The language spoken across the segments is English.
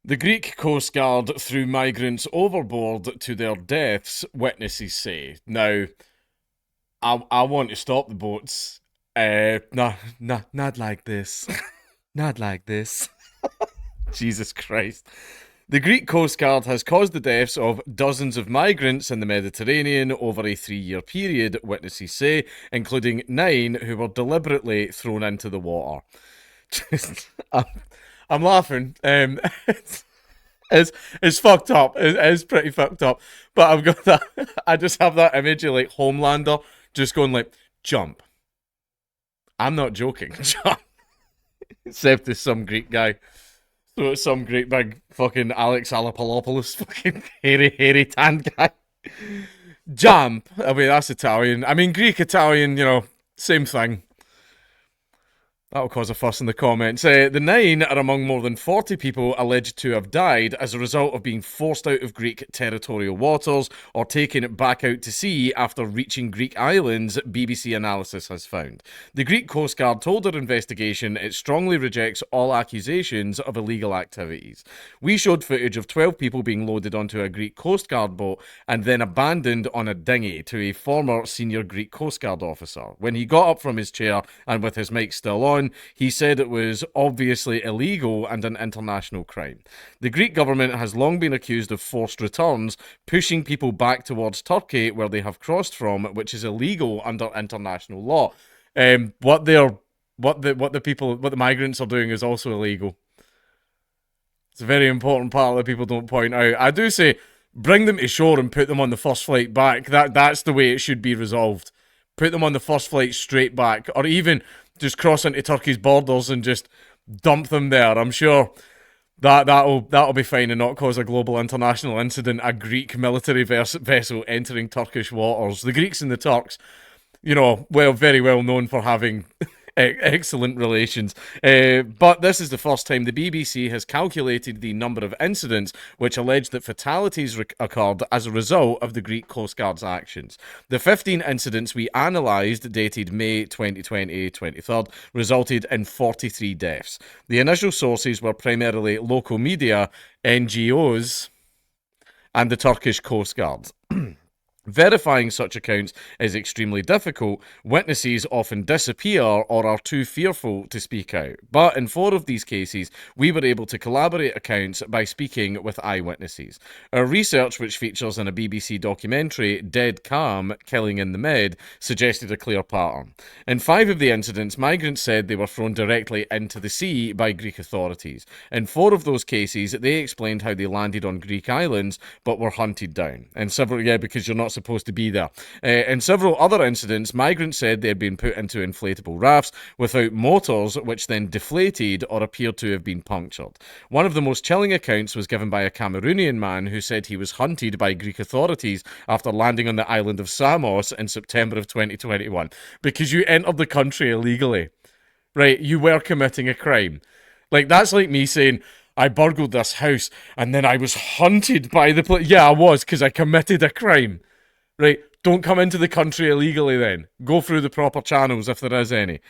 The Greek Coastguard threw migrants overboard to their deaths, witnesses say. Now, I want to stop the boats. Not like this. Not like this. Jesus Christ. The Greek Coast Guard has caused the deaths of dozens of migrants in the Mediterranean over a 3-year period, witnesses say, including 9 who were deliberately thrown into the water. Just, I'm laughing. It's fucked up. It's pretty fucked up. But I've got that. I just have that image of like Homelander just going like, jump. I'm not joking. Jump. Except it's some Greek guy. So it's some great big fucking Alex Alapolopoulos fucking hairy tanned guy. Jump. I mean, that's Italian. I mean, Greek, Italian, same thing. That'll cause a fuss in the comments. The 9 are among more than 40 people alleged to have died as a result of being forced out of Greek territorial waters or taken back out to sea after reaching Greek islands, BBC analysis has found. The Greek Coast Guard told their investigation it strongly rejects all accusations of illegal activities. We showed footage of 12 people being loaded onto a Greek Coast Guard boat and then abandoned on a dinghy to a former senior Greek Coast Guard officer. When he got up from his chair and with his mic still on, he said it was obviously illegal and an international crime. The Greek government has long been accused of forced returns, pushing people back towards Turkey where they have crossed from, which is illegal under international law. What the migrants are doing is also illegal. It's a very important part that people don't point out. I do say, bring them to shore and put them on the first flight back. That's the way it should be resolved. Put them on the first flight straight back, or even just cross into Turkey's borders and just dump them there. I'm sure that'll be fine and not cause a global international incident. A Greek military vessel entering Turkish waters. The Greeks and the Turks, very well known for having excellent relations. But this is the first time the BBC has calculated the number of incidents which allege that fatalities occurred as a result of the Greek Coast Guard's actions. The 15 incidents we analysed, dated May 2020, 23rd, resulted in 43 deaths. The initial sources were primarily local media, NGOs, and the Turkish Coast Guard. Verifying such accounts is extremely difficult. Witnesses often disappear or are too fearful to speak out. But in 4 of these cases, we were able to corroborate accounts by speaking with eyewitnesses. Our research, which features in a BBC documentary, Dead Calm, Killing in the Med, suggested a clear pattern. In 5 of the incidents, migrants said they were thrown directly into the sea by Greek authorities. In 4 of those cases, they explained how they landed on Greek islands but were hunted down. And several, because you're not supposed to be there. In several other incidents, migrants said they had been put into inflatable rafts without motors, which then deflated or appeared to have been punctured. One of the most chilling accounts was given by a Cameroonian man who said he was hunted by Greek authorities after landing on the island of Samos in September of 2021. Because you entered the country illegally. Right, you were committing a crime. That's like me saying, I burgled this house and then I was hunted by the police. Yeah, I was, because I committed a crime. Right, don't come into the country illegally then. Go through the proper channels if there is any.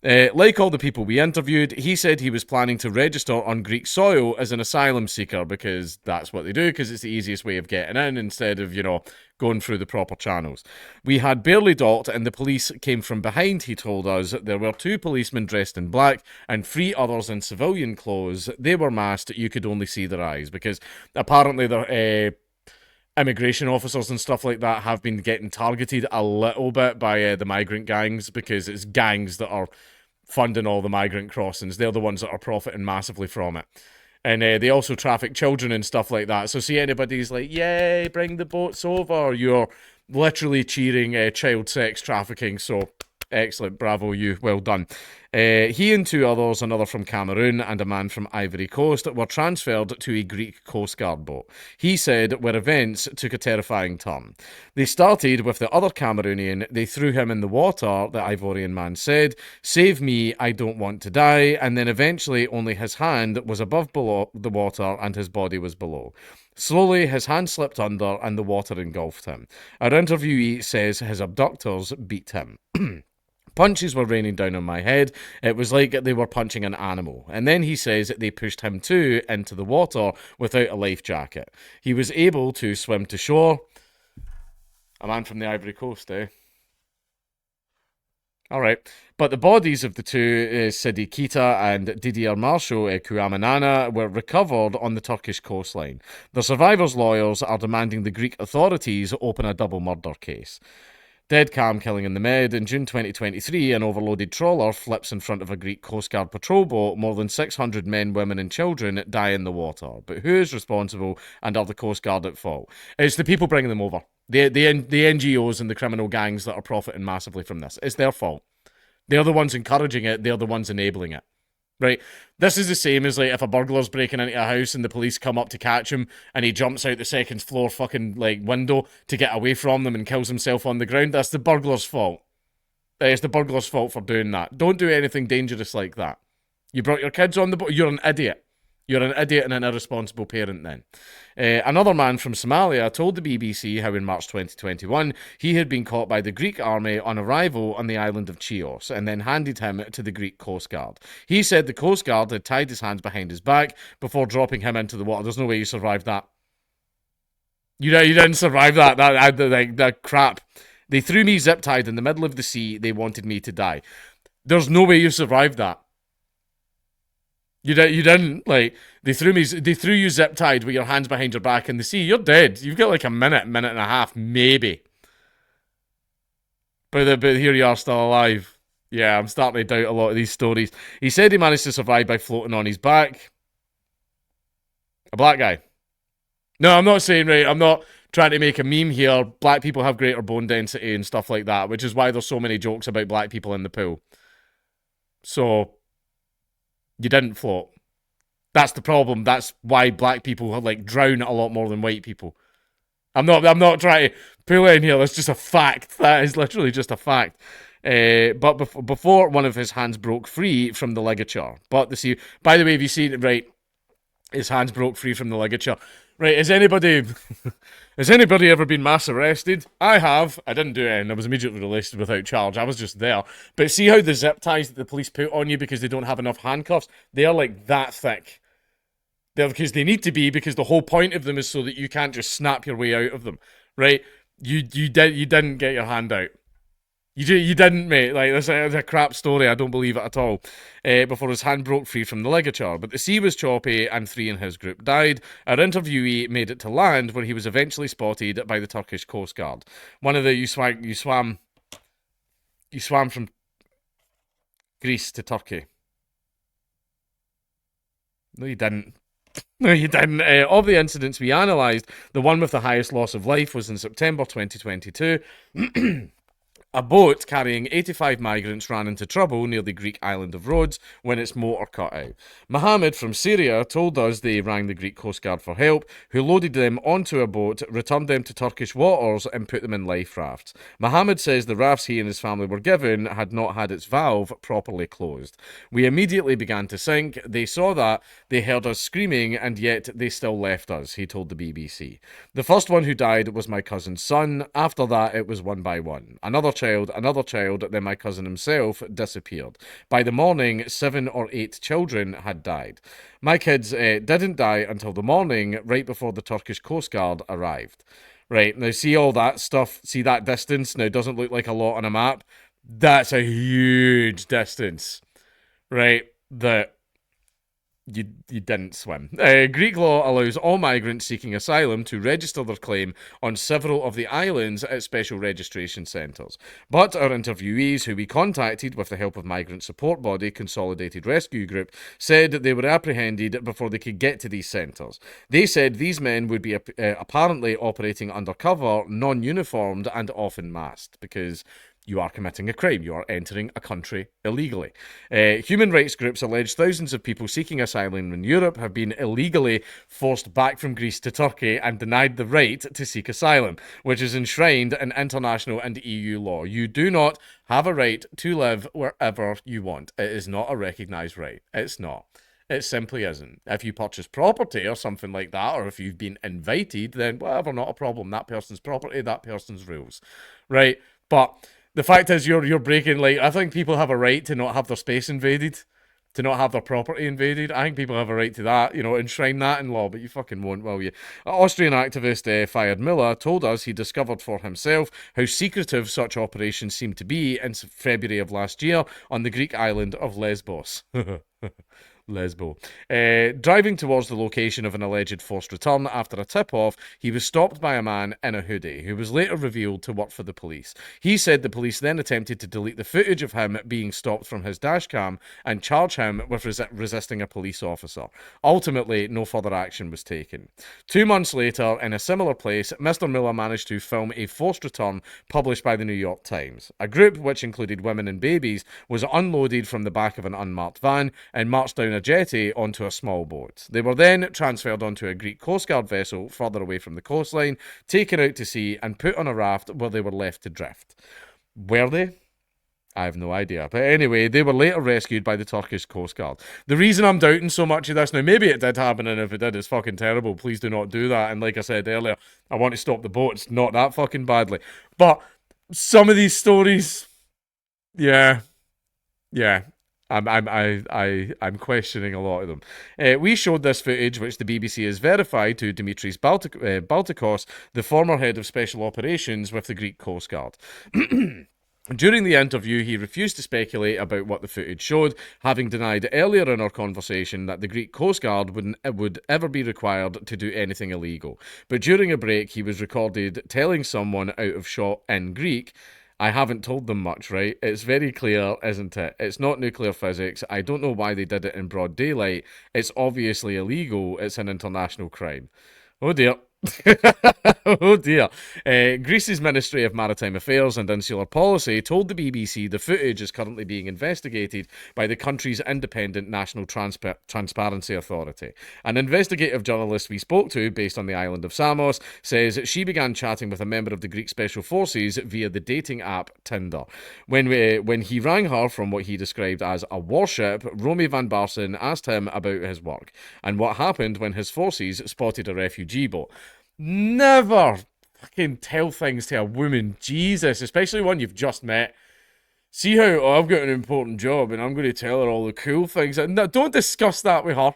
Like all the people we interviewed, he said he was planning to register on Greek soil as an asylum seeker because that's what they do, because it's the easiest way of getting in instead of, going through the proper channels. We had barely docked and the police came from behind, he told us. There were 2 policemen dressed in black and 3 others in civilian clothes. They were masked, you could only see their eyes because apparently they're immigration officers and stuff like that have been getting targeted a little bit by the migrant gangs because it's gangs that are funding all the migrant crossings. They're the ones that are profiting massively from it. And they also traffic children and stuff like that. So see anybody's like, yay, bring the boats over, you're literally cheering child sex trafficking. So excellent, bravo you, well done. He and 2 others, another from Cameroon and a man from Ivory Coast, were transferred to a Greek Coast Guard boat. He said where events took a terrifying turn. They started with the other Cameroonian, they threw him in the water, the Ivorian man said, save me, I don't want to die, and then eventually only his hand was above below the water and his body was below. Slowly, his hand slipped under and the water engulfed him. Our interviewee says his abductors beat him. Punches were raining down on my head. It was like they were punching an animal. And then he says they pushed him too into the water without a life jacket. He was able to swim to shore. A man from the Ivory Coast, eh? All right. But the bodies of the two, Sidi Kita and Didier Marshall Kuamanana, were recovered on the Turkish coastline. The survivors' lawyers are demanding the Greek authorities open a double murder case. Dead calm killing in the Med. In June 2023, an overloaded trawler flips in front of a Greek Coastguard patrol boat. More than 600 men, women and children die in the water. But who is responsible, and are the Coastguard at fault? It's the people bringing them over. The NGOs and the criminal gangs that are profiting massively from this. It's their fault. They're the ones encouraging it. They're the ones enabling it. Right? This is the same as like if a burglar's breaking into a house and the police come up to catch him and he jumps out the second floor fucking like window to get away from them and kills himself on the ground. That's the burglar's fault. It's the burglar's fault for doing that. Don't do anything dangerous like that. You brought your kids on the boat. You're an idiot. You're an idiot and an irresponsible parent then. Another man from Somalia told the BBC how in March 2021 he had been caught by the Greek army on arrival on the island of Chios and then handed him to the Greek Coast Guard. He said the Coast Guard had tied his hands behind his back before dropping him into the water. There's no way you survived that. You didn't survive that. That crap. They threw me zip-tied in the middle of the sea. They wanted me to die. There's no way you survived that. You didn't, like, they threw you zip-tied with your hands behind your back in the sea. You're dead. You've got like a minute and a half, maybe. But here you are still alive. Yeah, I'm starting to doubt a lot of these stories. He said he managed to survive by floating on his back. A black guy. No, I'm not saying, right, I'm not trying to make a meme here. Black people have greater bone density and stuff like that, which is why there's so many jokes about black people in the pool. So you didn't float. That's the problem. That's why black people like drown a lot more than white people. I'm not trying to pull in here. That's just a fact. That is literally just a fact. But before one of his hands broke free from the ligature. By the way, have you seen it? Right, his hands broke free from the ligature. Right, has anybody ever been mass arrested? I have. I didn't do it, and I was immediately released without charge. I was just there. But see how the zip ties that the police put on you because they don't have enough handcuffs? They are like that thick. They're because they need to be, because the whole point of them is so that you can't just snap your way out of them. Right? You didn't get your hand out. You didn't, mate. Like, that's a crap story. I don't believe it at all. Before his hand broke free from the ligature. But the sea was choppy and 3 in his group died. Our interviewee made it to land where he was eventually spotted by the Turkish Coast Guard. One of the, you swam from Greece to Turkey. No, you didn't. No, you didn't. Of the incidents we analysed, the one with the highest loss of life was in September 2022. A boat carrying 85 migrants ran into trouble near the Greek island of Rhodes when its motor cut out. Mohammed from Syria told us they rang the Greek Coast Guard for help, who loaded them onto a boat, returned them to Turkish waters and put them in life rafts. Mohammed says the rafts he and his family were given had not had its valve properly closed. We immediately began to sink. They saw that, they heard us screaming, and yet they still left us, he told the BBC. The first one who died was my cousin's son. After that, it was one by one. Another child, then my cousin himself disappeared. By the morning, 7 or 8 children had died. My kids didn't die until the morning, right before the Turkish Coast Guard arrived. Right, now see all that stuff, see that distance? Now, it doesn't look like a lot on a map. That's a huge distance. Right, that you didn't swim. Greek law allows all migrants seeking asylum to register their claim on several of the islands at special registration centres. But our interviewees, who we contacted with the help of migrant support body Consolidated Rescue Group, said that they were apprehended before they could get to these centres. They said these men would be apparently operating undercover, non-uniformed and often masked, because you are committing a crime. You are entering a country illegally. Human rights groups allege thousands of people seeking asylum in Europe have been illegally forced back from Greece to Turkey and denied the right to seek asylum, which is enshrined in international and EU law. You do not have a right to live wherever you want. It is not a recognised right. It's not. It simply isn't. If you purchase property or something like that, or if you've been invited, then whatever, not a problem. That person's property, that person's rules. Right? But The fact is, you're breaking, like, I think people have a right to not have their space invaded, to not have their property invaded. I think people have a right to that, enshrine that in law, but you fucking won't, will you? Austrian activist Fayed Miller told us he discovered for himself how secretive such operations seemed to be in February of last year on the Greek island of Lesbos. Lesbo. Driving towards the location of an alleged forced return after a tip-off, he was stopped by a man in a hoodie, who was later revealed to work for the police. He said the police then attempted to delete the footage of him being stopped from his dashcam and charge him with resisting a police officer. Ultimately, no further action was taken. 2 months later, in a similar place, Mr. Miller managed to film a forced return published by the New York Times. A group, which included women and babies, was unloaded from the back of an unmarked van and marched down a jetty onto a small boat. They were then transferred onto a Greek Coastguard vessel further away from the coastline, taken out to sea and put on a raft where they were left to drift. Were they? I have no idea. But anyway, they were later rescued by the Turkish Coastguard. The reason I'm doubting so much of this, now maybe it did happen, and if it did, it's fucking terrible. Please do not do that. And like I said earlier, I want to stop the boats, not that fucking badly. But some of these stories, yeah. I'm questioning a lot of them. We showed this footage, which the BBC has verified, to Dimitris Baltikos, the former head of special operations with the Greek Coast Guard. During the interview, he refused to speculate about what the footage showed, having denied earlier in our conversation that the Greek Coast Guard would ever be required to do anything illegal. But during a break, he was recorded telling someone out of shot in Greek, "I haven't told them much, right? It's very clear, isn't it? It's not nuclear physics. I don't know why they did it in broad daylight. It's obviously illegal. It's an international crime." Oh dear. Oh dear. Greece's Ministry of Maritime Affairs and Insular Policy told the BBC the footage is currently being investigated by the country's independent National Transparency Authority. An investigative journalist we spoke to, based on the island of Samos, says she began chatting with a member of the Greek Special Forces via the dating app Tinder. When he rang her from what he described as a warship, Romy van Barsen asked him about his work and what happened when his forces spotted a refugee boat. Never fucking tell things to a woman, Jesus, especially one you've just met. See how, oh, I've got an important job and I'm going to tell her all the cool things. No, don't discuss that with her.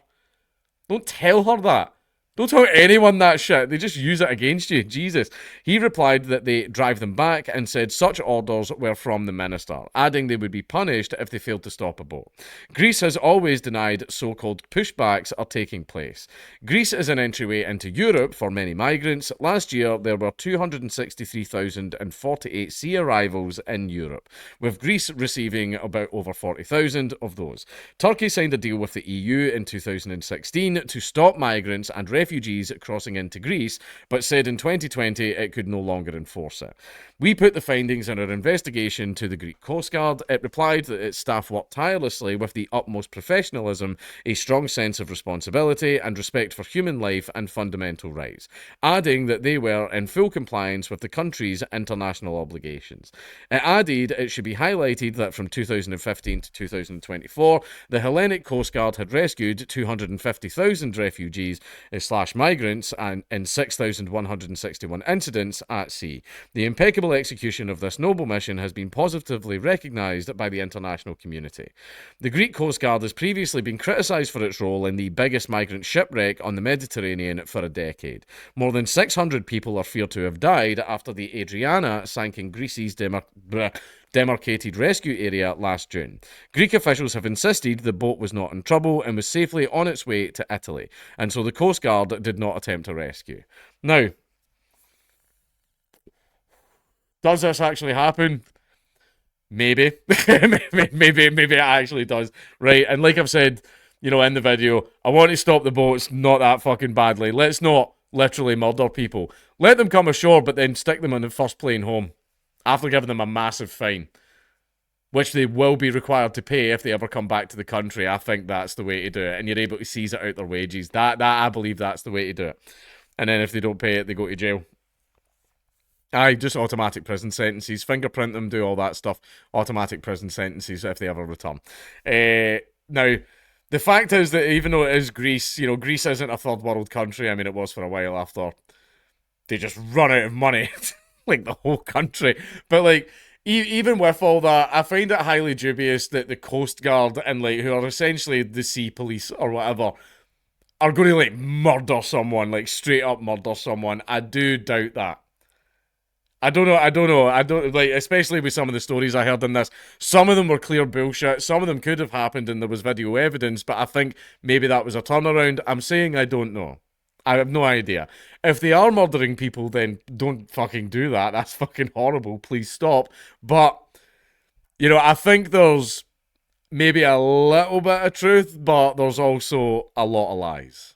Don't tell her that. Don't tell anyone that shit. They just use it against you. Jesus. He replied that they drive them back and said such orders were from the minister, adding they would be punished if they failed to stop a boat. Greece has always denied so-called pushbacks are taking place. Greece is an entryway into Europe for many migrants. Last year, there were 263,048 sea arrivals in Europe, with Greece receiving about over 40,000 of those. Turkey signed a deal with the EU in 2016 to stop migrants and refugees crossing into Greece, but said in 2020 it could no longer enforce it. We put the findings in our investigation to the Greek Coast Guard. It replied that its staff worked tirelessly with the utmost professionalism, a strong sense of responsibility, and respect for human life and fundamental rights, adding that they were in full compliance with the country's international obligations. It added it should be highlighted that from 2015 to 2024, the Hellenic Coast Guard had rescued 250,000 refugees slash migrants and in 6,161 incidents at sea. The impeccable execution of this noble mission has been positively recognised by the international community. The Greek Coast Guard has previously been criticised for its role in the biggest migrant shipwreck on the Mediterranean for a decade. More than 600 people are feared to have died after the Adriana sank in Greece's demarcated rescue area last June. Greek officials have insisted the boat was not in trouble and was safely on its way to Italy, and so the Coast Guard did not attempt a rescue. Now, does this actually happen? Maybe. maybe it actually does. Right, and like I've said, in the video, I want to stop the boats not that fucking badly. Let's not literally murder people. Let them come ashore, but then stick them on the first plane home, after giving them a massive fine, which they will be required to pay if they ever come back to the country. I think that's the way to do it, and you're able to seize it out their wages. That I believe that's the way to do it. And then if they don't pay it, they go to jail. Aye, just automatic prison sentences. Fingerprint them, do all that stuff. Automatic prison sentences if they ever return. Now, the fact is that even though it is Greece, Greece isn't a third world country. I mean, it was for a while after they just run out of money. Like the whole country. But even with all that, I find it highly dubious that the Coastguard and like who are essentially the sea police or whatever are going to like murder someone, like straight up murder someone. I do doubt that. I don't know. I don't know. I don't like, especially with some of the stories I heard in this. Some of them were clear bullshit. Some of them could have happened and there was video evidence, but I think maybe that was a turnaround. I'm saying I don't know. I have no idea. If they are murdering people, then don't fucking do that. That's fucking horrible. Please stop. But, you know, I think there's maybe a little bit of truth, but there's also a lot of lies.